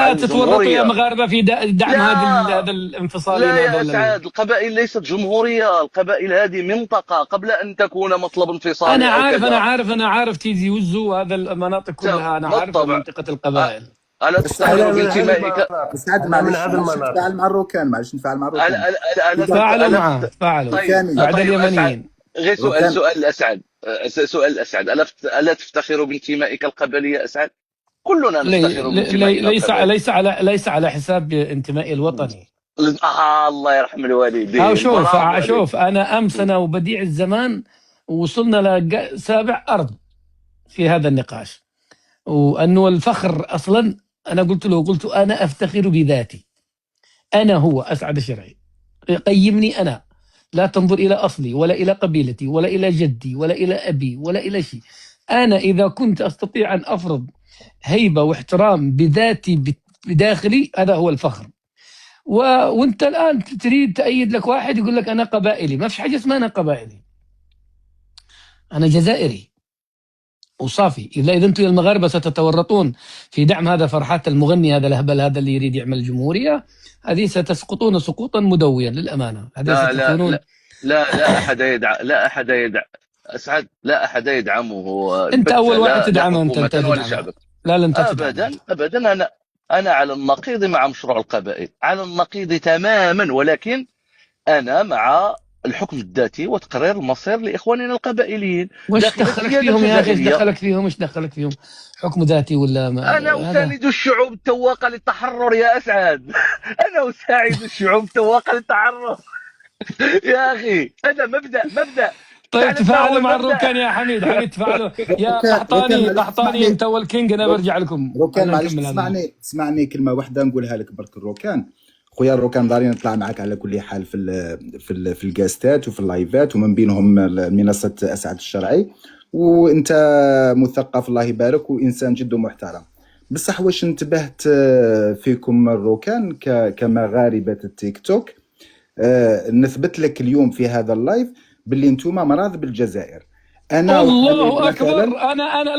لا تتورطوا يا الجمهورية. مغاربة في دعم لا هذا الانفصاليين لا يا هذول. أسعد، القبائل ليست جمهورية، القبائل هذه منطقة قبل أن تكون مطلب انفصالي أنا أو عارف كذا. أنا عارف تيزي وزو وهذا المناطق كلها، أنا عارفها بالطبع. منطقة القبائل. ألا بس تفتخر انا من هذه بانتمائك؟ المناطق، بس عاد انا من معلش هذه معلش المناطق. نتفاعل مع الروكان، معلش نتفاعل مع الروكان. تفاعلوا إذا معه، تفاعلوا طيب روكاني بعد طيب أسعد، اليمنيين. غير سؤال، روكان سؤال أسعد، سؤال أسعد، ألا تفتخر بانتمائك القبلي يا أسعد؟ كلنا نفتخر بانتمائنا القبلي. ليس على حساب انتمائي الوطني. الله يرحم أو الوالدين، شوف برافو عليك. شوف أنا أمس أنا وبديع الزمان وصلنا لسابع أرض في هذا النقاش، وأنه الفخر أصلا أنا قلت أنا أفتخر بذاتي، أنا هو أسعد الشرعي، قيمني أنا، لا تنظر إلى أصلي ولا إلى قبيلتي ولا إلى جدي ولا إلى أبي ولا إلى شيء. أنا إذا كنت أستطيع أن أفرض هيبة واحترام بذاتي بداخلي، هذا هو الفخر. وانت الآن تريد تأيد لك واحد يقول لك أنا قبائلي، ما فيش حاجة اسمها أنا قبائلي، أنا جزائري وصافي. إذا أنتم يا المغاربة ستتورطون في دعم هذا فرحات المغني هذا الهبل هذا اللي يريد يعمل جمهورية، هذه ستسقطون سقوطا مدويا للأمانة. هذه لا لا ستكونون. لا لا أحد يدعم، لا أحد يدعم أسعد، لا أحد يدعمه أنت البتة، أول واحد لا تدعمه، أنت حكومة ولا تدعمه. شعبا. لا أنت تدعمه. أبدا أبدا، أنا على النقيض مع مشروع القبائل، على النقيض تماما، ولكن أنا مع الحكم الذاتي وتقرير المصير لإخواننا القبائليين وش داخل دخلك السيادة فيهم يا أخي؟ الجزائرية. إيش دخلك فيهم حكم ذاتي ولا أنا هذا؟ أساند الشعوب التواقة للتحرر يا أسعد. أنا أساعد الشعوب التواقة للتحرر. يا أخي هذا مبدأ. طيب تعلم ما هو تفاعلوا مع المبدأ؟ الروكان يا حميد تفاعلوا يا روكان معلش قحطاني اسمعني. انت والكينج، انا برجع لكم. روكان معلش نكمل هذا. تسمعني كلمه واحده نقولها لك برك. الروكان خويا، الروكان داري نطلع معك على كل حال في الجاستات وفي اللايفات، ومن بينهم منصه اسعد الشرعي، وانت مثقف الله يبارك وانسان جد محترم. بصح واش انتبهت فيكم الروكان كمغاربه التيك توك، نثبت لك اليوم في هذا اللايف باللي انتم مراض بالجزائر. انا الله اكبر. مثلا انا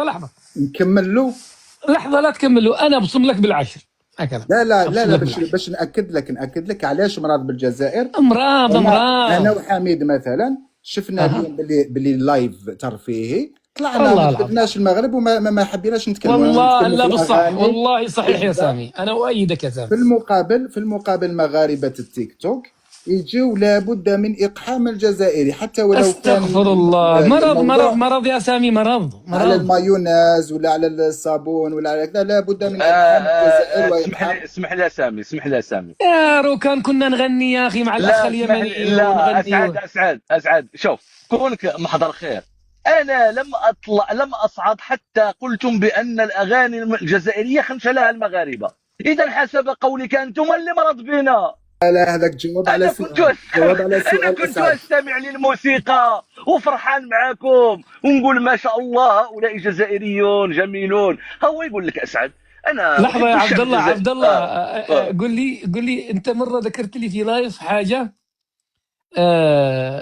لحظه نكمل له. لحظه لا تكملوا، انا ابصم لك بالعشر هكذا. لا باش ناكد لك علاش مراض بالجزائر. امراض انا وحميد مثلا شفنا اليوم باللي اللايف ترفيهي، طلعنا ما كتبناش المغرب وما حبيناش نتكلموا. والله لا بالصح، والله صحيح يا سامي، انا اؤيدك يا سامي. في المقابل مغاربه التيك توك يجوا لابد من اقحام الجزائري، حتى ولو استغفر الله. مرض يا سامي، مرض على المايونيز ولا على الصابون ولا على كذا، لابد من اقحام الجزائر. اسمح لي يا سامي يا روكان كنا نغني يا اخي مع الاخ اليمني. لا اسعد شوف، كونك محضر خير. انا لم اصعد حتى قلتم بان الاغاني الجزائريه خنشلها المغاربه، اذا حسب قولك انتم اللي مرض بنا. لا هذاك جواب على سؤال. أنا كنت أستمع للموسيقى وفرحان معاكم ونقول ما شاء الله هؤلاء جزائريون جميلون. هو يقول لك أسعد أنا لحظة يا عبد الله قل لي أنت مرة ذكرت لي في لايف حاجة،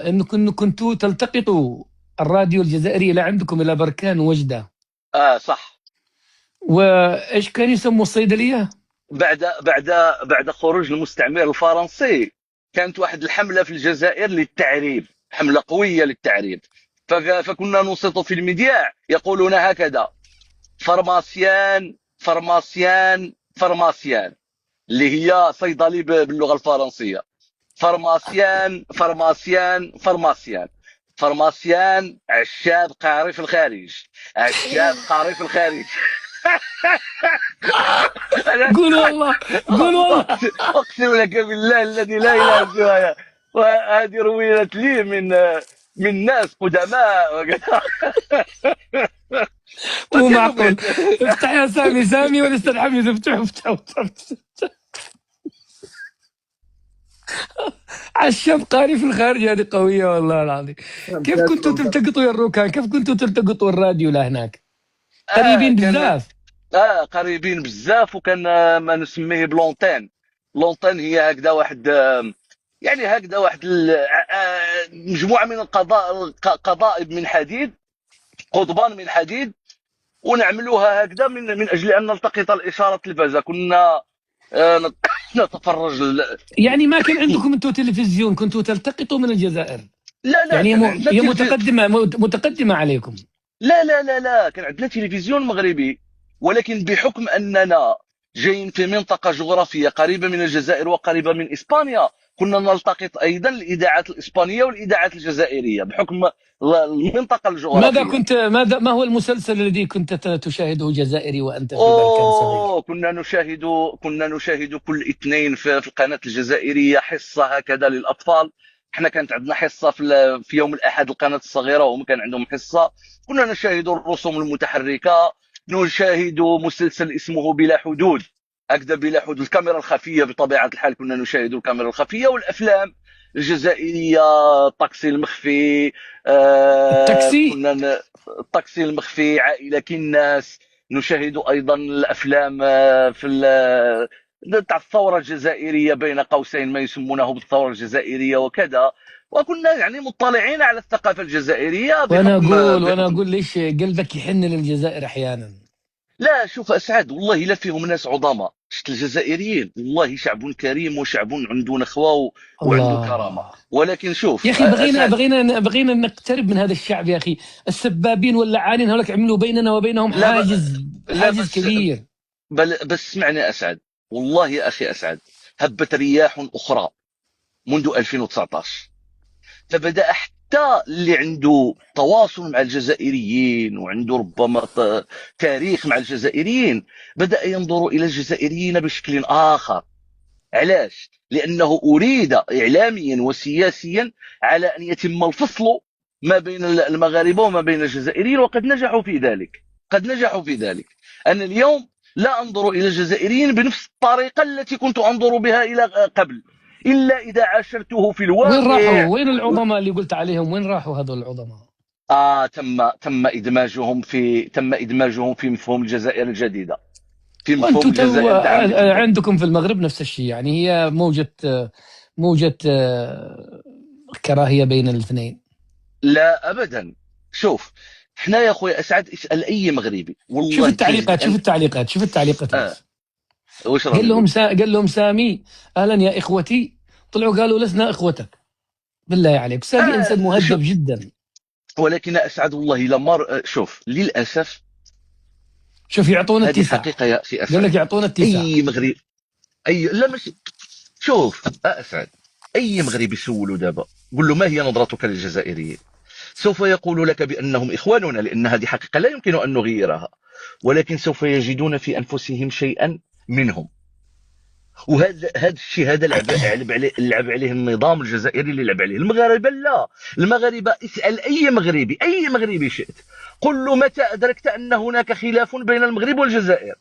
أنكم كنتوا تلتقطوا الراديو الجزائري إلى عندكم إلى بركان وجدة. صح. وإيش كان يسموا الصيدلية؟ بعد خروج المستعمر الفرنسي كانت واحد الحملة في الجزائر للتعريب، حملة قوية للتعريب، فكنا ننصت في المذياع يقولون هكذا: فرماسيان فرماسيان فرماسيان، اللي هي صيدلي باللغة الفرنسية. فرماسيان فرماسيان فرماسيان، فرماسيان عشاب قاري في الخارج، عشاب قاري في الخارج. قول والله اقسم لك بالله الذي لا اله الا هو، وهذه رويت لي من ناس قدماء وكذا. مو معقول. افتح يا سامي والاستاذ حميد، افتح. عشاب قاري في الخارج، هذه قويه والله العظيم. كيف كنتوا تلتقطوا يا الروكان؟ كيف كنتوا تلتقطوا الراديو لهناك؟ قريبين بزاف. قريبين بزاف، وكان ما نسميه بلونتين. لونتين هي هكذا واحد، يعني هكذا واحد مجموعه من القضائب من حديد، قضبان من حديد، ونعملوها هكذا من اجل ان نلتقط الاشاره التلفازه. كنا نتفرج يعني ما كان عندكم انتم تلفزيون، كنتوا تلتقطوا من الجزائر؟ لا لا، يعني كان عندنا هي متقدمه عليكم. لا كان عندنا تلفزيون مغربي، ولكن بحكم اننا جايين في منطقه جغرافيه قريبه من الجزائر وقريبه من اسبانيا، كنا نلتقط ايضا الاذاعات الاسبانيه والاذاعات الجزائريه بحكم المنطقه الجغرافيه. ما هو المسلسل الذي كنت تشاهده جزائري وانت في البلكان الصغير؟ كنا نشاهد كل اثنين في القناه الجزائريه حصه هكذا للاطفال. احنا كانت عندنا حصه في يوم الاحد القناه الصغيره، وهم كان عندهم حصه. كنا نشاهد الرسوم المتحركه، نشاهد مسلسل اسمه بلا حدود، هكذا بلا حدود. الكاميرا الخفيه بطبيعه الحال كنا نشاهد الكاميرا الخفيه، والافلام الجزائريه، الطاكسي المخفي. التاكسي. الطاكسي المخفي، عائله كناس. نشاهد ايضا الافلام تاع الثوره الجزائريه بين قوسين، ما يسمونه بالثوره الجزائريه وكذا. وكنا يعني مطلعين على الثقافه الجزائريه وانا بحكم. اقول ليش قلبك يحن للجزائر احيانا. لا شوف اسعد، والله لا فيهم ناس عظماء. شفت الجزائريين والله شعب كريم، وشعب عنده نخوه وعنده كرامه. الله. ولكن شوف يا اخي اسعد. بغينا نقترب من هذا الشعب يا اخي. السبابين واللعانين هذولك عملوا بيننا وبينهم لا لا حاجز كبير. بس اسمعني اسعد، والله يا اخي اسعد، هبت رياح اخرى منذ 2019. فبدأ حتى اللي عنده تواصل مع الجزائريين وعنده ربما تاريخ مع الجزائريين، بدأ ينظر إلى الجزائريين بشكل آخر. علاش؟ لأنه أريد إعلاميا وسياسيا على أن يتم الفصل ما بين المغاربة وما بين الجزائريين، وقد نجحوا في ذلك. أنا اليوم لا أنظر إلى الجزائريين بنفس الطريقة التي كنت أنظر بها إلى قبل، إلا إذا عاشرته في وين راحوا؟ الواقع. وين العظماء اللي قلت عليهم؟ وين راحوا هذول العظماء؟ تم إدماجهم في مفهوم الجزائر الجديدة، في مفهوم وانتم الجزائر العام جديدا. عندكم في المغرب نفس الشيء، يعني هي موجة كراهية بين الاثنين. لا أبدا. شوف، احنا يا أخوي أسعد، اسأل أي مغربي شوف والله التعليقات، شوف التعليقات بس. وش راهم قال لهم سامي اهلا يا اخوتي، طلعوا قالوا لسنا اخوتك. بالله عليك، سامي انسان مهذب جدا. ولكن أسعد والله لما شوف للأسف. شوف يعطونا هذه التسعة. حقيقة يا أخي أسعد. قال لك يعطونا التسعة. أي مغربي، لا مش. شوف أسعد، أي مغربي سولوا دابا قل له ما هي نظرتك للجزائريين، سوف يقول لك بأنهم إخواننا، لأن هذه حقيقة لا يمكن أن نغيرها. ولكن سوف يجدون في أنفسهم شيئا منهم. وهذا الشيء هذا لعب عليه النظام الجزائري، اللي لعب عليه المغاربه. لا، المغاربه اسال اي مغربي شئت، قل له متى ادركت ان هناك خلاف بين المغرب والجزائر،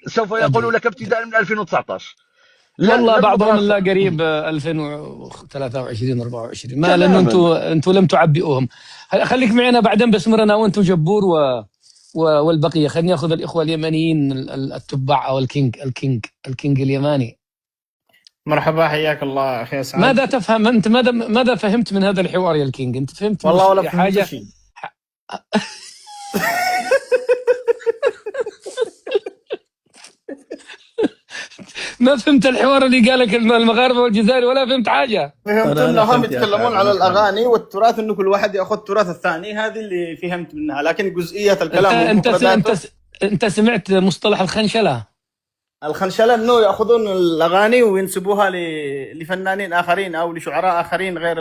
سوف يقول لك ابتداء من 2019. والله بعضهم لا قريب 2023 24 ما، لانه انتم لم تعبئوهم. خليك معنا بعدين بسمر انا وانتم جبور والبقيه. خليني اخذ الاخوه اليمنيين التبع او الكينج اليماني. مرحبا، حياك الله اخي اسعد. ماذا تفهم انت؟ ماذا فهمت من هذا الحوار يا الكينج؟ انت فهمت والله ولا حاجه؟ شيء. ما فهمت الحوار اللي قالك المغاربه والجزائر، ولا فهمت حاجه. فهمت انهم يتكلمون على الاغاني والتراث، انه كل واحد ياخذ تراث الثاني، هذه اللي فهمت منها. لكن جزئيه الكلام انت سمعت مصطلح الخنشله انه ياخذون الاغاني وينسبوها لفنانين اخرين او لشعراء اخرين غير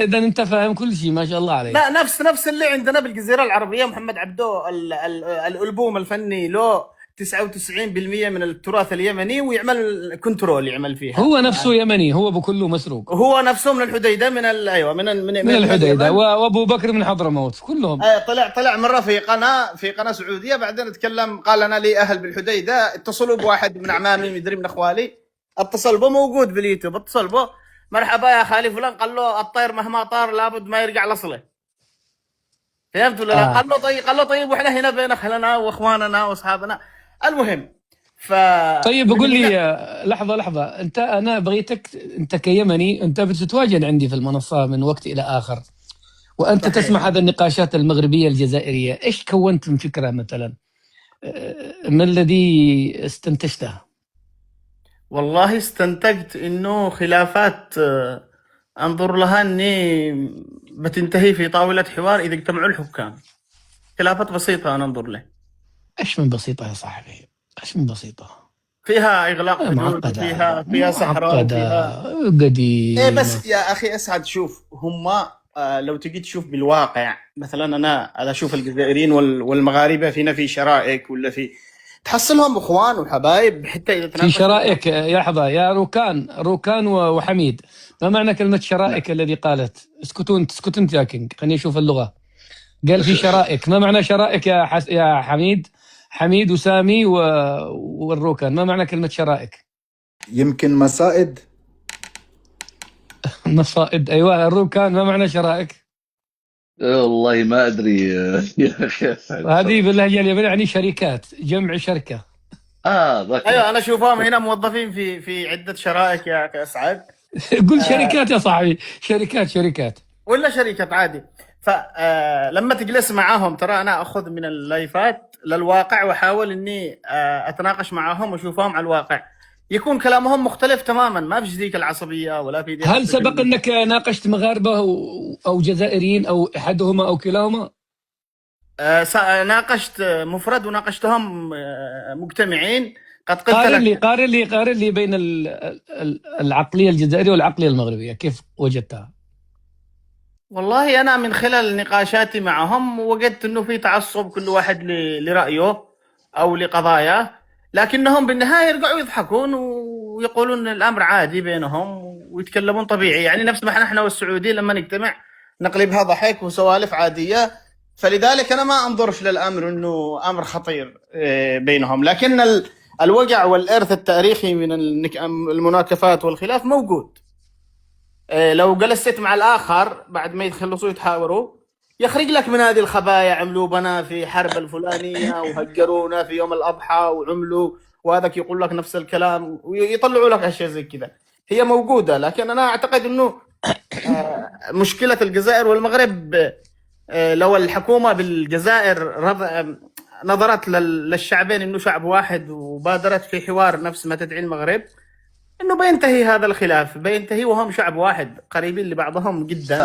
اذا انت فاهم كل شيء، ما شاء الله عليك. لا، نفس اللي عندنا بالجزيره العربيه. محمد عبدو الالبوم الفني له 99% من التراث اليمني، ويعمل كنترول يعمل فيها. هو نفسه يمني، هو بكله مسروق. هو نفسه من الحديده، من الحديده، وابو بكر من حضرموت، كلهم. طلع مره في قناه سعوديه، بعدين اتكلم قال انا لي اهل بالحديده، اتصلوا بواحد من اعمامي مدري من اخوالي، اتصل به موجود باليوتيوب، اتصل به مرحبا يا خالي فلان، قال له الطير مهما طار لابد ما يرجع لاصله. فهمت ولا لا؟ قال له طيب واحنا هنا بين اهلنا واخواننا واصحابنا. المهم طيب قول لي لحظه، انا بغيتك، انت كيمني انت بتتواجد عندي في المنصه من وقت الى اخر، وأنت صحيح. تسمع هذه النقاشات المغربية الجزائرية، إيش كونت من فكرة مثلا؟ ما الذي استنتجته؟ والله استنتجت انه خلافات انظر لها اني بتنتهي في طاولة حوار اذا اجتمعوا الحكام. خلافات بسيطة انا انظر له. إيش من بسيطة يا صاحبي؟ إيش من بسيطة؟ فيها اغلاق حدود، معقدة، فيها سحرة، معقدة وفيها قديمة. ايه. بس يا اخي اسعد، شوف هم لو تجي تشوف بالواقع مثلا، انا اشوف الجزائريين والمغاربه فينا في شرائك ولا في، تحصلهم اخوان وحبايب حتى اذا في تناقشوا. شرائك يا لحظة يا روكان وحميد، ما معنى كلمة شرائك الذي قالت؟ اسكتوا انت يا كينج، خليني اشوف اللغة. قال في شرائك، ما معنى شرائك يا حميد وسامي والروكان، ما معنى كلمة شرائك؟ يمكن مصائد. مصائد، ايوه. الروكان ما معنى شرائك؟ والله ما ادري يا اخي اسعد. هذه باللهجة اليمنية يعني شركات، جمع شركة. ذاك. ايوه انا اشوفهم هنا موظفين في عده شرائك يا اخي اسعد. قل شركات يا صاحبي، شركات. ولا شركة عادي. فلما تجلس معاهم ترى انا اخذ من اللايفات للواقع واحاول اني اتناقش معاهم واشوفهم على الواقع، يكون كلامهم مختلف تماما، ما فيش ذيك العصبيه ولا في ذيك. هل سبق انك ناقشت مغاربه او جزائريين او احدهما او كلاهما؟ ناقشت مفرد وناقشتهم مجتمعين. قد قلت لك. قارن لي بين العقليه الجزائريه والعقليه المغربيه، كيف وجدتها؟ والله انا من خلال نقاشاتي معهم وجدت انه في تعصب، كل واحد لرايه او لقضاياه، لكنهم بالنهايه يرجعوا يضحكون ويقولون الامر عادي بينهم ويتكلمون طبيعي، يعني نفس ما احنا والسعوديين لما نجتمع نقلبها ضحك وسوالف عاديه. فلذلك انا ما انظرش للامر انه امر خطير بينهم، لكن الوجع والارث التاريخي من المناكفات والخلاف موجود. لو جلست مع الآخر بعد ما يخلصوا يتحاوروا يخرج لك من هذه الخبايا، عملوا بنا في حرب الفلانية وهجرونا في يوم الأضحى وعملوا، وهذاك يقول لك نفس الكلام ويطلعوا لك أشياء زي كذا، هي موجودة. لكن أنا أعتقد أنه مشكلة الجزائر والمغرب، لو الحكومة بالجزائر نظرت للشعبين أنه شعب واحد وبادرت في حوار نفس ما تدعي المغرب، انه بينتهي هذا الخلاف، بينتهي وهم شعب واحد قريبين لبعضهم جدا.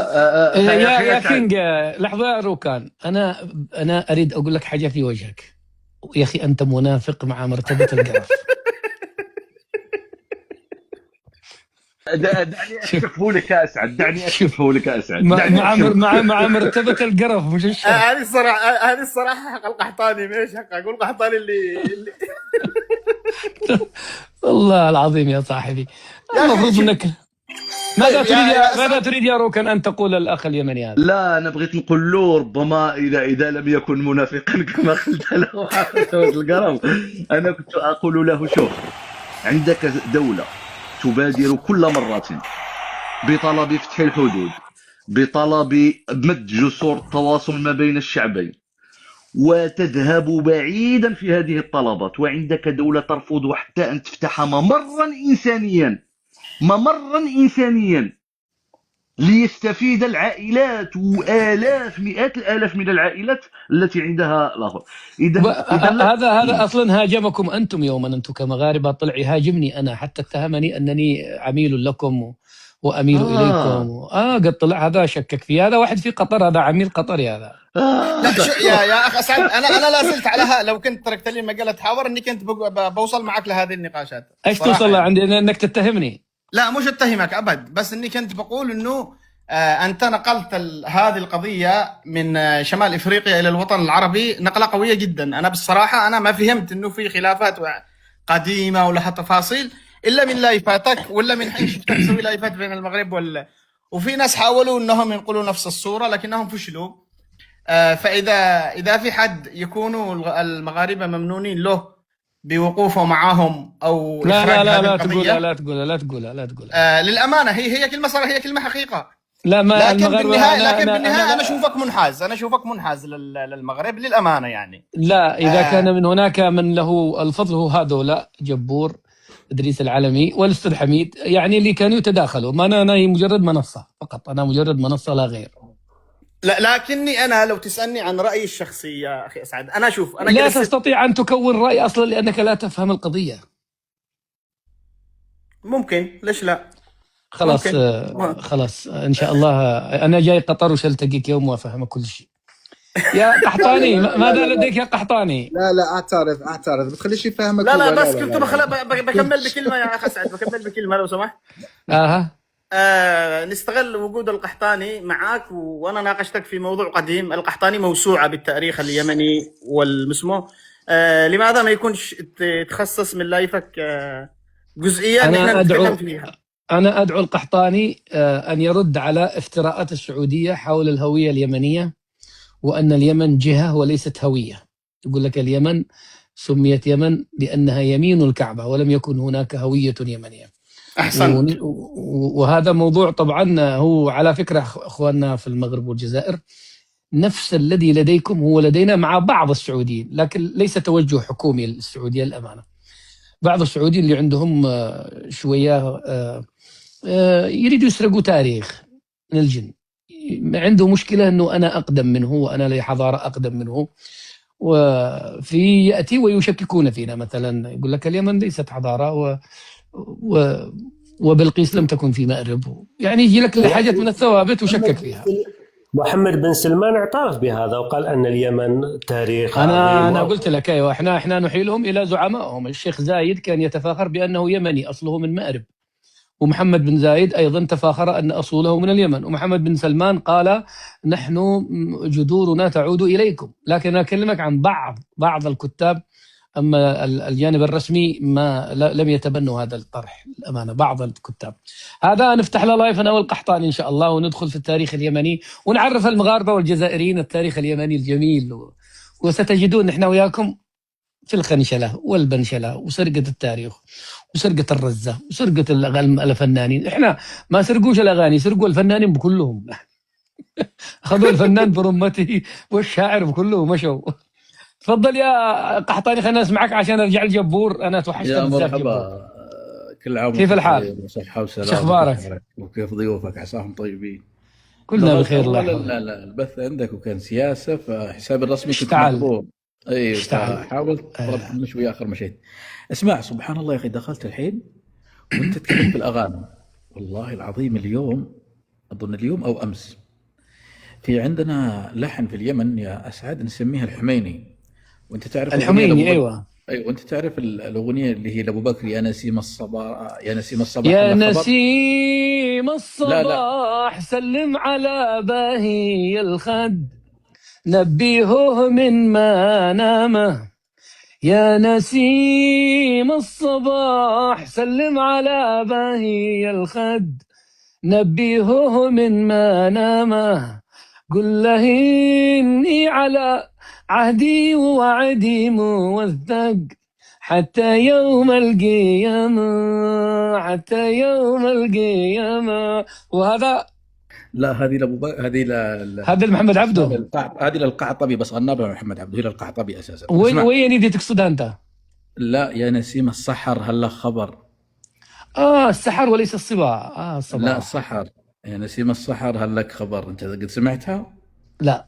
يا كينج، لحظه يا روكان، انا اريد اقول لك حاجه في وجهك يا اخي، انت منافق مع مرتبه القرف. دعني اكشفه لك يا اسعد، مع مرتبه القرف مش الشر. هذه الصراحه حق القحطاني، مش حق اقول قحطاني اللي والله العظيم يا صاحبي، المفروض انك ماذا تريد يا روكان ان تقول الاخ اليمني هذا؟ لا انا بغيت نقول له ربما اذا لم يكن منافقا كما قلت له القرف، انا كنت اقول له شوف، عندك دولة تبادر كل مرة بطلب فتح الحدود، بطلب مد جسور التواصل ما بين الشعبين، وتذهب بعيدا في هذه الطلبات، وعندك دولة ترفض حتى أن تفتح ممرا إنسانيا ليستفيد العائلات وآلاف مئات الآلاف من العائلات التي عندها الآخر. هذا أصلا هاجمكم أنتم يوما، أنتم كمغاربة طلع يهاجمني أنا، حتى اتهمني أنني عميل لكم وأميل إليكم. قد طلع هذا شكك فيه، هذا واحد في قطر، هذا عميل قطري هذا. لا يا أخ أسعد، أنا لا زلت على لو كنت تركت لي مجال تحاور إني كنت بوصل معك لهذه النقاشات. إيش توصل عندي أنك تتهمني؟ لا مش اتهمك ابد، بس اني كنت بقول انه انت نقلت هذه القضيه من شمال افريقيا الى الوطن العربي نقله قويه جدا. انا بالصراحه انا ما فهمت انه في خلافات قديمه ولها تفاصيل الا من لايفاتك، ولا من حين شفتك تسوي لايفات بين المغرب وفي ناس حاولوا انهم ينقلوا نفس الصوره لكنهم فشلوا. فاذا في حد يكونوا المغاربه ممنونين له بوقوفه معهم او لا تقولها للامانه هي كلمه صراحه، هي كلمه حقيقه. لا ما لكن بالنهايه انا اشوفك منحاز للمغرب للامانه يعني. لا اذا كان من هناك من له الفضل هو هذولا جبور ادريس العلمي والاستاذ حميد، يعني اللي كانوا يتداخلوا. ما انا مجرد منصه فقط، انا مجرد منصه لا غير. لا، لكني انا لو تسالني عن رايي الشخصي يا اخي اسعد، انا شوف انا لا جلست. تستطيع أن تكون رأي أصلا لأنك لا تفهم القضية. ممكن، ليش لا؟ خلاص ممكن. خلاص إن شاء الله أنا جاي قطر وسألتقيك يوم وأفهمك كل شيء. يا قحطاني ماذا لديك يا قحطاني؟ لا اعترض ما تخليش يفهمك لا هو. بس كنت بكمل بكلمه يا اخ اسعد، بكمل بكلمه لو سمحت. نستغل وجود القحطاني معك، وانا ناقشتك في موضوع قديم. القحطاني موسوعه بالتاريخ اليمني والمسمو. لماذا ما يكونش تخصص من لايفك جزئيه نحن نتكلم فيها؟ انا ادعو القحطاني ان يرد على افتراءات السعوديه حول الهويه اليمنيه، وان اليمن جهه وليست هويه. يقول لك اليمن سميت يمن لانها يمين الكعبه ولم يكن هناك هويه يمنيه. احسنت. وهذا موضوع طبعا هو على فكره اخواننا في المغرب والجزائر نفس الذي لديكم هو لدينا مع بعض السعوديين، لكن ليس توجه حكومي للسعوديه الامانه. بعض السعوديين اللي عندهم شويه يريدوا يسرقوا تاريخ من الجن، عنده مشكله انه انا اقدم منه وانا لي حضاره اقدم منه، وفي ياتي ويشككون فينا. مثلا يقول لك اليمن ليست حضاره وبلقيس لم تكن في مأرب، يعني يجي لك حاجات من الثوابت وشكك فيها. محمد بن سلمان اعترف بهذا وقال ان اليمن تاريخ انا قلت لك ايوه، احنا نحيلهم الى زعمائهم. الشيخ زايد كان يتفاخر بانه يمني اصله من مأرب، ومحمد بن زايد ايضا تفاخر ان اصوله من اليمن، ومحمد بن سلمان قال نحن جذورنا تعود اليكم. لكن انا اكلمك عن بعض الكتاب، اما الجانب الرسمي لم يتبنوا هذا الطرح الامانه. بعض الكتاب هذا نفتح له لايف انا والقحطاني ان شاء الله، وندخل في التاريخ اليمني ونعرف المغاربه والجزائريين التاريخ اليمني الجميل، وستجدون نحن وياكم في الخنشله والبنشله وسرقه التاريخ وسرقه الرزه وسرقه الفنانين. احنا ما سرقوش الاغاني، سرقوا الفنانين بكلهم. اخذوا الفنان برمته والشاعر بكله ومشوا. تفضل يا قحطاني، خلينا نسمعك عشان ارجع الجبور. انا توحشت يا بزاف. مرحبا، كل عام كيف الحال؟ وصحة وسلامة. شو اخبارك؟ وكيف ضيوفك؟ عساهم طيبين. كلنا بخير الله يحفظك. لا البث عندك وكان سياسة، فحسابي الرسمي كنت اشتعل. مخبور. ايوه اشتعل. حاولت طلبت منه شوية اخر مشيت. اسمع، سبحان الله يا اخي، دخلت الحين وانت تتكلم بالاغاني. والله العظيم اليوم، اظن اليوم او امس، في عندنا لحن في اليمن يا اسعد نسميها الحميني. وانت تعرف الحميني؟ ايوه وانت تعرف الاغنيه اللي هي لابو بكر، يا نسيم الصباح يا نسيم الصباح يا هلا خبر. نسيم الصباح سلم على باهي الخد نبيهه من ما نامه. يا نسيم الصباح سلم على باهي الخد نبيهه من ما نامه. قل له إني على عهدي ووعدي موثق حتى يوم القيامة، حتى يوم القيامة. وهذا لا هذه لابو بكر، هذا لمحمد عبده، هذه للقحطبي، بس غناها محمد عبده، هي للقحطبي اساسا. وين دي تقصدها انت؟ لا يا نسيم السحر هلا خبر. السحر وليس الصباح. الصباح. لا السحر، يا نسيم السحر هل لك خبر. انت قد سمعتها؟ لا.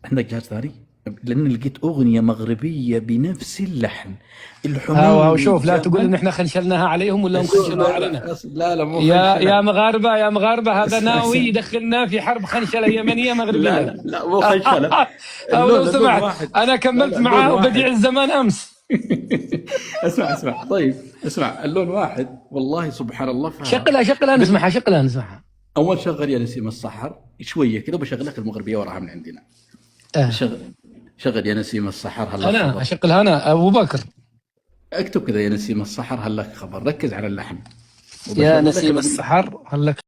عندك جهاز ثاني؟ لان لقيت اغنيه مغربيه بنفس اللحن. الحميني. شوف لا تقول ان احنا خنشلناها عليهم ولا هم خنشلوها علينا. لا مو يا مغاربه هذا ناوي يدخلنا في حرب خنشله يمنيه مغربيه. لا مو خنشله. لو سمحت انا كملت معاه وبديع الزمان امس. اسمع طيب، اسمع اللون واحد والله سبحان الله. شغلها نسمعها. اول شغل يا نسيم السحر شويه كذا، بشغل لك المغربيه وراها من عندنا. شغل يا نسيم السحر هلا انا خبر. اشغلها انا ابو بكر. اكتب كذا يا نسيم السحر هل لك خبر، ركز على اللحن. يا نسيم السحر هل لك